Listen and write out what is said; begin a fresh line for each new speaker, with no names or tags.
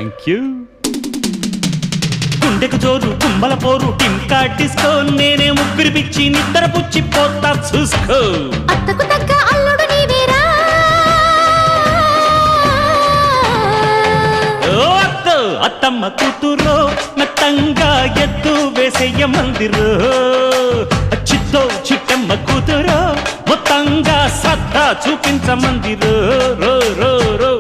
Thank you. గుండెకు జోరు కుమ్మల పోరు టింకా డిస్కో నేనే ముగ్గురి పిచ్చి నిద్ర పుచ్చి పోతా చూసుకో.
అత్తకు తగ్గ అల్లుడు నీవేరా.
ఓ అత్తో అత్తమ్మ కూతురో మెత్తంగా ఎద్దు వేసేయ మందిరో. చిత్తో చిట్టమ్మ కూతురో మొత్తంగా సత్తా చూపించమందిరో. రో రో రో